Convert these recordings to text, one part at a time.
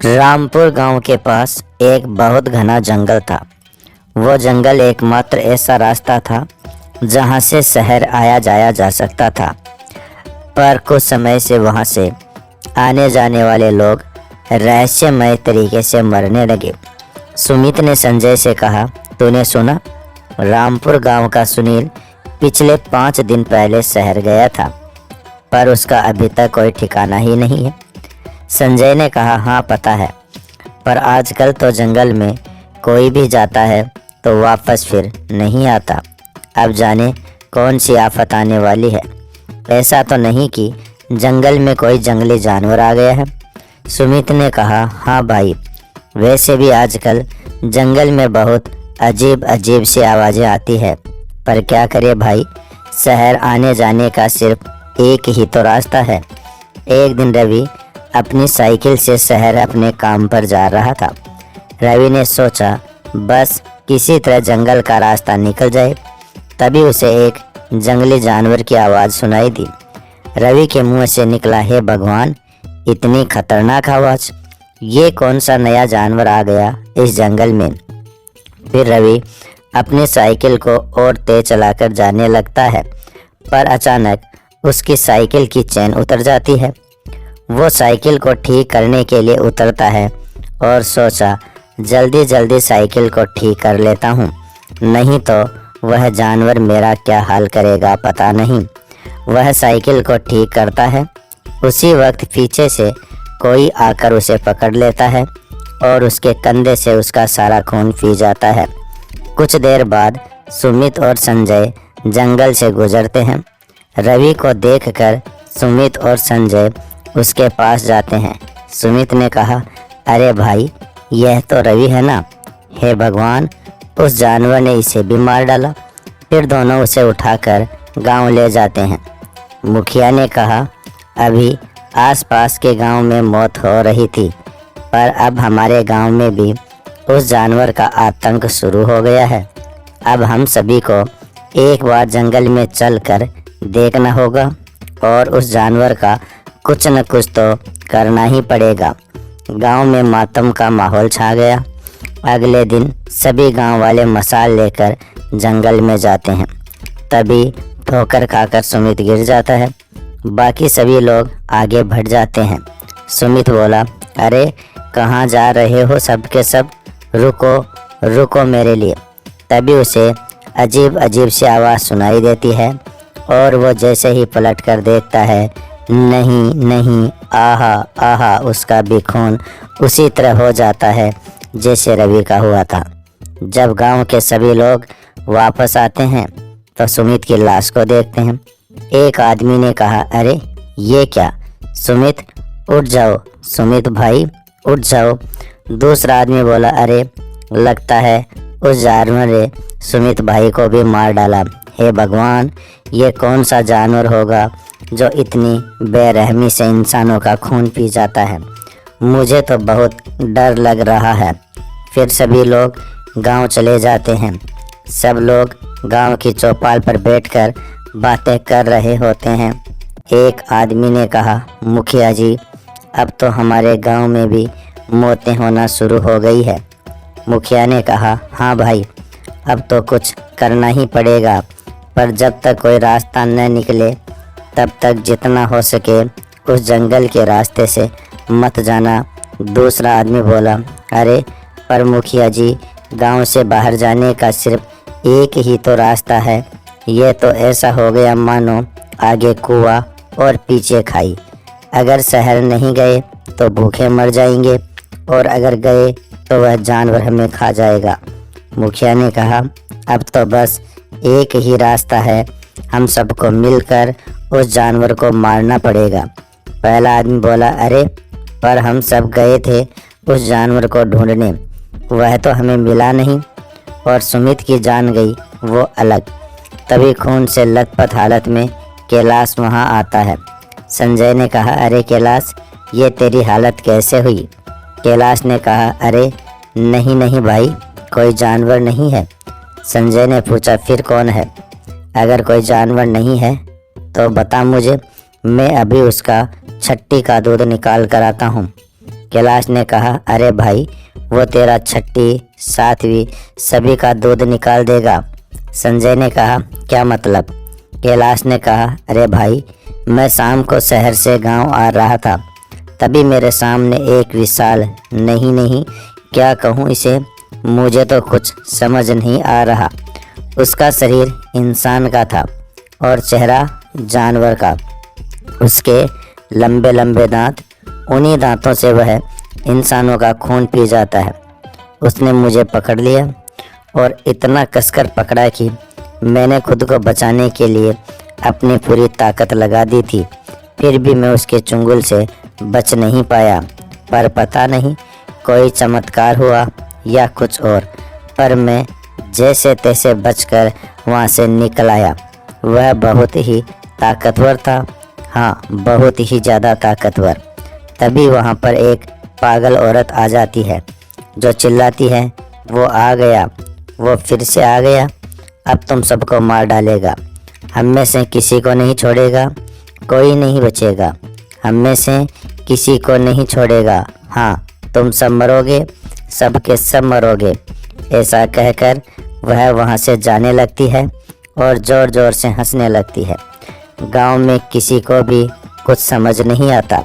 रामपुर गांव के पास एक बहुत घना जंगल था। वो जंगल एकमात्र ऐसा रास्ता था जहां से शहर आया जाया जा सकता था। पर कुछ समय से वहां से आने जाने वाले लोग रहस्यमय तरीके से मरने लगे। सुमित ने संजय से कहा, तूने सुना? रामपुर गांव का सुनील पिछले 5 दिन पहले शहर गया था, पर उसका अभी तक कोई ठिकाना ही नहीं है। संजय ने कहा, हाँ पता है, पर आजकल तो जंगल में कोई भी जाता है तो वापस फिर नहीं आता। अब जाने कौन सी आफत आने वाली है। ऐसा तो नहीं कि जंगल में कोई जंगली जानवर आ गया है? सुमित ने कहा, हाँ भाई, वैसे भी आजकल जंगल में बहुत अजीब अजीब सी आवाज़ें आती है, पर क्या करे भाई, शहर आने जाने का सिर्फ एक ही तो रास्ता है। एक दिन रवि अपनी साइकिल से शहर अपने काम पर जा रहा था। रवि ने सोचा बस किसी तरह जंगल का रास्ता निकल जाए। तभी उसे एक जंगली जानवर की आवाज़ सुनाई दी। रवि के मुंह से निकला, हे भगवान, इतनी खतरनाक आवाज़! ये कौन सा नया जानवर आ गया इस जंगल में? फिर रवि अपनी साइकिल को और तेज चलाकर जाने लगता है, पर अचानक उसकी साइकिल की चेन उतर जाती है। वो साइकिल को ठीक करने के लिए उतरता है और सोचा जल्दी जल्दी साइकिल को ठीक कर लेता हूँ, नहीं तो वह जानवर मेरा क्या हाल करेगा पता नहीं। वह साइकिल को ठीक करता है। उसी वक्त पीछे से कोई आकर उसे पकड़ लेता है और उसके कंधे से उसका सारा खून पी जाता है। कुछ देर बाद सुमित और संजय जंगल से गुजरते हैं। रवि को देखकर सुमित और संजय उसके पास जाते हैं। सुमित ने कहा, अरे भाई, यह तो रवि है ना? हे भगवान, उस जानवर ने इसे भी मार डाला। फिर दोनों उसे उठाकर गांव ले जाते हैं। मुखिया ने कहा, अभी आसपास के गांव में मौत हो रही थी, पर अब हमारे गांव में भी उस जानवर का आतंक शुरू हो गया है। अब हम सभी को एक बार जंगल में चलकर देखना होगा और उस जानवर का कुछ न कुछ तो करना ही पड़ेगा। गांव में मातम का माहौल छा गया। अगले दिन सभी गांव वाले मसाल लेकर जंगल में जाते हैं। तभी ठोकर खाकर सुमित गिर जाता है। बाकी सभी लोग आगे बढ़ जाते हैं। सुमित बोला, अरे कहाँ जा रहे हो सब के सब? रुको रुको मेरे लिए। तभी उसे अजीब अजीब सी आवाज़ सुनाई देती है और वो जैसे ही पलट कर देखता है, नहीं नहीं, आहा आहा, उसका भी खून उसी तरह हो जाता है जैसे रवि का हुआ था। जब गांव के सभी लोग वापस आते हैं तो सुमित की लाश को देखते हैं। एक आदमी ने कहा, अरे ये क्या? सुमित उठ जाओ, सुमित भाई उठ जाओ। दूसरा आदमी बोला, अरे लगता है उस जानवर ने सुमित भाई को भी मार डाला। हे भगवान, ये कौन सा जानवर होगा जो इतनी बेरहमी से इंसानों का खून पी जाता है? मुझे तो बहुत डर लग रहा है। फिर सभी लोग गांव चले जाते हैं। सब लोग गांव की चौपाल पर बैठकर बातें कर रहे होते हैं। एक आदमी ने कहा, मुखिया जी, अब तो हमारे गांव में भी मौतें होना शुरू हो गई है। मुखिया ने कहा, हाँ भाई, अब तो कुछ करना ही पड़ेगा, पर जब तक कोई रास्ता न निकले तब तक जितना हो सके उस जंगल के रास्ते से मत जाना। दूसरा आदमी बोला, अरे पर मुखिया जी, गांव से बाहर जाने का सिर्फ एक ही तो रास्ता है। ये तो ऐसा हो गया मानो आगे कुआं और पीछे खाई। अगर शहर नहीं गए तो भूखे मर जाएंगे, और अगर गए तो वह जानवर हमें खा जाएगा। मुखिया ने कहा, अब तो बस एक ही रास्ता है, हम सबको मिलकर उस जानवर को मारना पड़ेगा। पहला आदमी बोला, अरे पर हम सब गए थे उस जानवर को ढूंढने, वह तो हमें मिला नहीं, और सुमित की जान गई वो अलग। तभी खून से लथपथ हालत में कैलाश वहाँ आता है। संजय ने कहा, अरे कैलाश, ये तेरी हालत कैसे हुई? कैलाश ने कहा, अरे नहीं नहीं भाई, कोई जानवर नहीं है। संजय ने पूछा, फिर कौन है? अगर कोई जानवर नहीं है तो बता मुझे, मैं अभी उसका छट्टी का दूध निकाल कर आता हूँ। कैलाश ने कहा, अरे भाई, वो तेरा छठी सातवीं सभी का दूध निकाल देगा। संजय ने कहा, क्या मतलब? कैलाश ने कहा, अरे भाई, मैं शाम को शहर से गांव आ रहा था, तभी मेरे सामने एक विशाल, नहीं क्या कहूँ इसे, मुझे तो कुछ समझ नहीं आ रहा। उसका शरीर इंसान का था और चेहरा जानवर का। उसके लंबे लंबे दांत, उन्हीं दांतों से वह इंसानों का खून पी जाता है। उसने मुझे पकड़ लिया और इतना कसकर पकड़ा कि मैंने खुद को बचाने के लिए अपनी पूरी ताकत लगा दी थी, फिर भी मैं उसके चुंगल से बच नहीं पाया। पर पता नहीं कोई चमत्कार हुआ या कुछ और, पर मैं जैसे तैसे बचकर वहाँ से निकल आया। वह बहुत ही ताकतवर था, हाँ, बहुत ही ज़्यादा ताकतवर। तभी वहाँ पर एक पागल औरत आ जाती है जो चिल्लाती है, वो आ गया, वो फिर से आ गया, अब तुम सबको मार डालेगा, हम में से किसी को नहीं छोड़ेगा, कोई नहीं बचेगा, हम में से किसी को नहीं छोड़ेगा, हाँ, तुम सब मरोगे, सब के सब मरोगे। ऐसा कहकर वह वहाँ से जाने लगती है और ज़ोर ज़ोर से हंसने लगती है। गांव में किसी को भी कुछ समझ नहीं आता।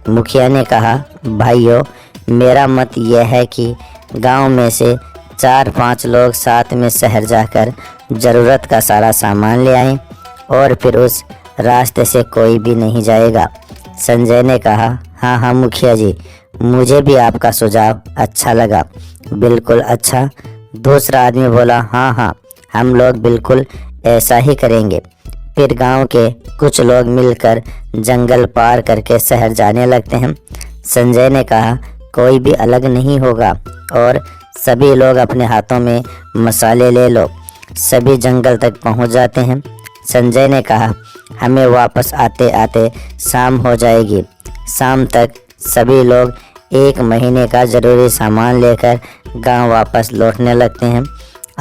मुखिया ने कहा, भाइयों, मेरा मत यह है कि गांव में से 4-5 लोग साथ में शहर जाकर ज़रूरत का सारा सामान ले आएं और फिर उस रास्ते से कोई भी नहीं जाएगा। संजय ने कहा, हाँ मुखिया जी, मुझे भी आपका सुझाव अच्छा लगा, बिल्कुल अच्छा। दूसरा आदमी बोला, हाँ, हम लोग बिल्कुल ऐसा ही करेंगे। फिर गांव के कुछ लोग मिलकर जंगल पार करके शहर जाने लगते हैं। संजय ने कहा, कोई भी अलग नहीं होगा और सभी लोग अपने हाथों में मसाले ले लो। सभी जंगल तक पहुंच जाते हैं। संजय ने कहा, हमें वापस आते आते शाम हो जाएगी। शाम तक सभी लोग 1 महीने का ज़रूरी सामान लेकर गांव वापस लौटने लगते हैं।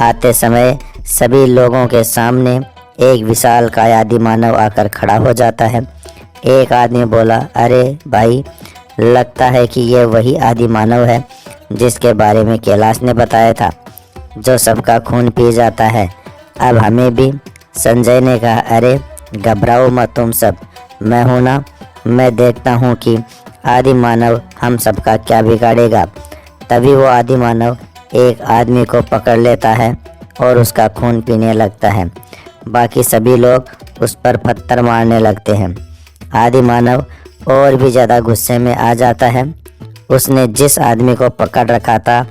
आते समय सभी लोगों के सामने एक विशाल काय आदि मानव आकर खड़ा हो जाता है। एक आदमी बोला, अरे भाई, लगता है कि ये वही आदि मानव है जिसके बारे में कैलाश ने बताया था, जो सबका खून पी जाता है। अब हमें भी। संजय ने कहा, अरे घबराओ मत तुम सब, मैं हूँ ना, मैं देखता हूँ कि आदि मानव हम सबका क्या बिगाड़ेगा। तभी वो आदि मानव एक आदमी को पकड़ लेता है और उसका खून पीने लगता है। बाकी सभी लोग उस पर पत्थर मारने लगते हैं। आदि मानव और भी ज़्यादा गुस्से में आ जाता है। उसने जिस आदमी को पकड़ रखा था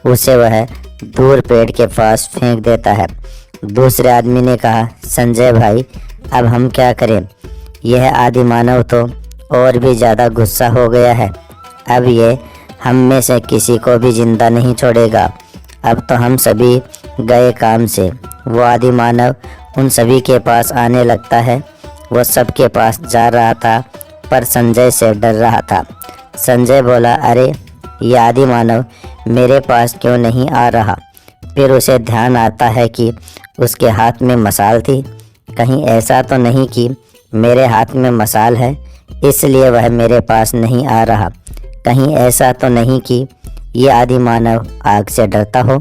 उसे वह दूर पेड़ के पास फेंक देता है। दूसरे आदमी ने कहा, संजय भाई, अब हम क्या करें? यह आदि मानव तो और भी ज़्यादा गुस्सा हो गया है। अब ये हम में से किसी को भी जिंदा नहीं छोड़ेगा। अब तो हम सभी गए काम से। वो आदि मानव उन सभी के पास आने लगता है। वो सबके पास जा रहा था पर संजय से डर रहा था। संजय बोला, अरे ये आदि मानव मेरे पास क्यों नहीं आ रहा? फिर उसे ध्यान आता है कि उसके हाथ में मसाल थी। कहीं ऐसा तो नहीं कि मेरे हाथ में मसाल है इसलिए वह मेरे पास नहीं आ रहा? कहीं ऐसा तो नहीं कि ये आदि मानव आग से डरता हो?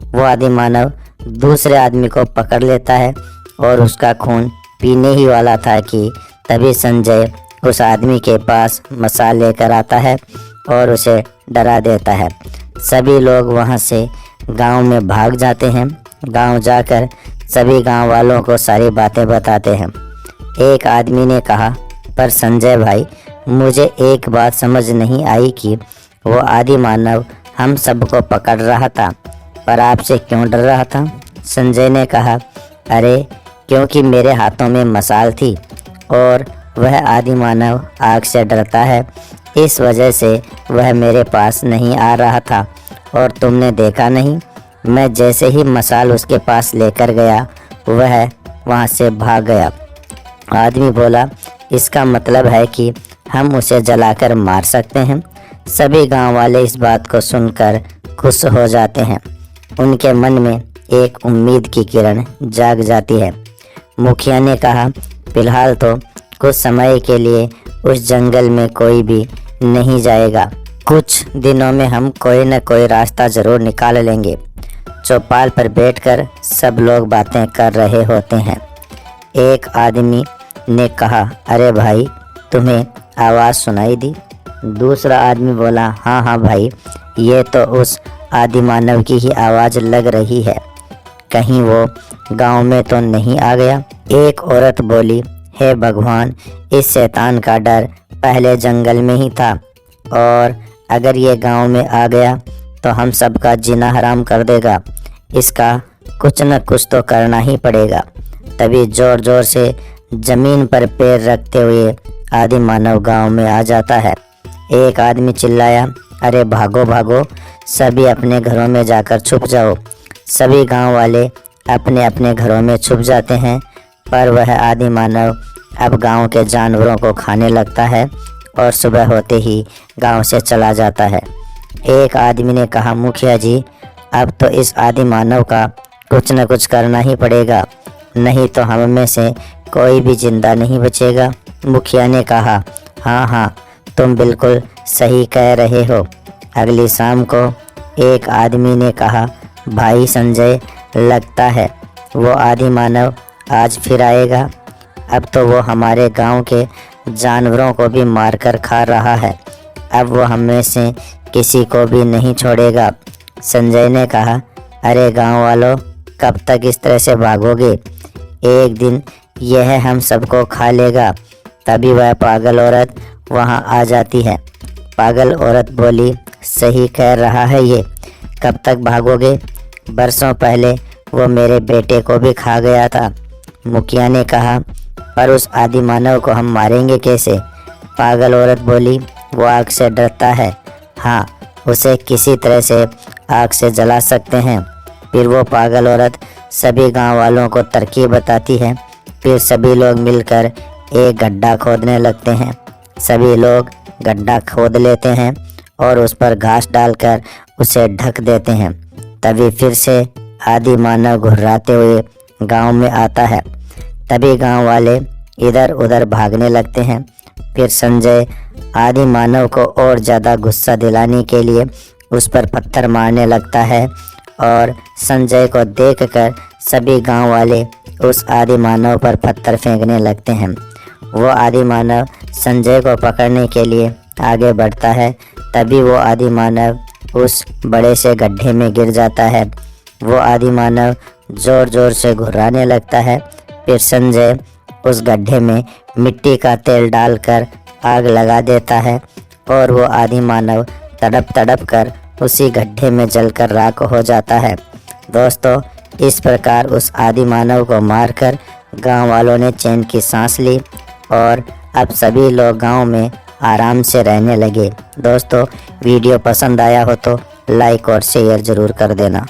वो आदि मानव दूसरे आदमी को पकड़ लेता है और उसका खून पीने ही वाला था कि तभी संजय उस आदमी के पास मसाल लेकर आता है और उसे डरा देता है। सभी लोग वहाँ से गांव में भाग जाते हैं। गांव जाकर सभी गांव वालों को सारी बातें बताते हैं। एक आदमी ने कहा, पर संजय भाई, मुझे एक बात समझ नहीं आई कि वो आदि मानव हम सबको पकड़ रहा था पर आपसे क्यों डर रहा था? संजय ने कहा, अरे क्योंकि मेरे हाथों में मसाल थी और वह आदि मानव आग से डरता है, इस वजह से वह मेरे पास नहीं आ रहा था। और तुमने देखा नहीं, मैं जैसे ही मसाल उसके पास लेकर गया वह वहाँ से भाग गया। आदमी बोला, इसका मतलब है कि हम उसे जलाकर मार सकते हैं। सभी गांव वाले इस बात को सुनकर खुश हो जाते हैं। उनके मन में एक उम्मीद की किरण जाग जाती है। मुखिया ने कहा, फिलहाल तो कुछ समय के लिए उस जंगल में कोई भी नहीं जाएगा कुछ दिनों में हम कोई न कोई रास्ता ज़रूर निकाल लेंगे। चौपाल पर बैठकर सब लोग बातें कर रहे होते हैं। एक आदमी ने कहा, अरे भाई, तुम्हें आवाज़ सुनाई दी? दूसरा आदमी बोला, हाँ हाँ भाई, ये तो उस आदिमानव की ही आवाज़ लग रही है। कहीं वो गांव में तो नहीं आ गया? एक औरत बोली, हे भगवान, इस शैतान का डर पहले जंगल में ही था, और अगर ये गांव में आ गया तो हम सबका जीना हराम कर देगा। इसका कुछ न कुछ तो करना ही पड़ेगा। तभी जोर जोर से जमीन पर पैर रखते हुए आदिमानव गांव में आ जाता है। एक आदमी चिल्लाया, अरे भागो भागो, सभी अपने घरों में जाकर छुप जाओ। सभी गांव वाले अपने अपने घरों में छुप जाते हैं, पर वह आदिमानव अब गांव के जानवरों को खाने लगता है और सुबह होते ही गांव से चला जाता है। एक आदमी ने कहा, मुखिया जी, अब तो इस आदिमानव का कुछ न कुछ करना ही पड़ेगा, नहीं तो हम में से कोई भी जिंदा नहीं बचेगा। मुखिया ने कहा, हाँ हाँ, तुम बिल्कुल सही कह रहे हो। अगली शाम को एक आदमी ने कहा, भाई संजय, लगता है वो आदिमानव आज फिर आएगा। अब तो वो हमारे गांव के जानवरों को भी मारकर खा रहा है। अब वो हमें से किसी को भी नहीं छोड़ेगा। संजय ने कहा, अरे गांव वालों, कब तक इस तरह से भागोगे? एक दिन यह हम सबको खा लेगा। तभी वह पागल औरत वहां आ जाती है। पागल औरत बोली, सही कह रहा है ये, कब तक भागोगे? बरसों पहले वो मेरे बेटे को भी खा गया था। मुखिया ने कहा, पर उस आदिमानव को हम मारेंगे कैसे? पागल औरत बोली, वो आग से डरता है। हाँ, उसे किसी तरह से आग से जला सकते हैं। फिर वो पागल औरत सभी गांव वालों को तरकीब बताती है। फिर सभी लोग मिलकर एक गड्ढा खोदने लगते हैं। सभी लोग गड्ढा खोद लेते हैं और उस पर घास डालकर उसे ढक देते हैं। तभी फिर से आदिमानव घुर्राते हुए गांव में आता है। तभी गांव वाले इधर उधर भागने लगते हैं। फिर संजय आदिमानव को और ज़्यादा गुस्सा दिलाने के लिए उस पर पत्थर मारने लगता है, और संजय को देखकर सभी गांव वाले उस आदिमानव पर पत्थर फेंकने लगते हैं। वो आदिमानव संजय को पकड़ने के लिए आगे बढ़ता है। तभी वो आदिमानव उस बड़े से गड्ढे में गिर जाता है। वो आदिमानव ज़ोर ज़ोर से घुर्राने लगता है। फिर संजय उस गड्ढे में मिट्टी का तेल डालकर आग लगा देता है, और वो आदिमानव तड़प तड़प कर उसी गड्ढे में जलकर राख हो जाता है। दोस्तों, इस प्रकार उस आदिमानव को मारकर गांव वालों ने चैन की सांस ली, और अब सभी लोग गांव में आराम से रहने लगे। दोस्तों, वीडियो पसंद आया हो तो लाइक और शेयर ज़रूर कर देना।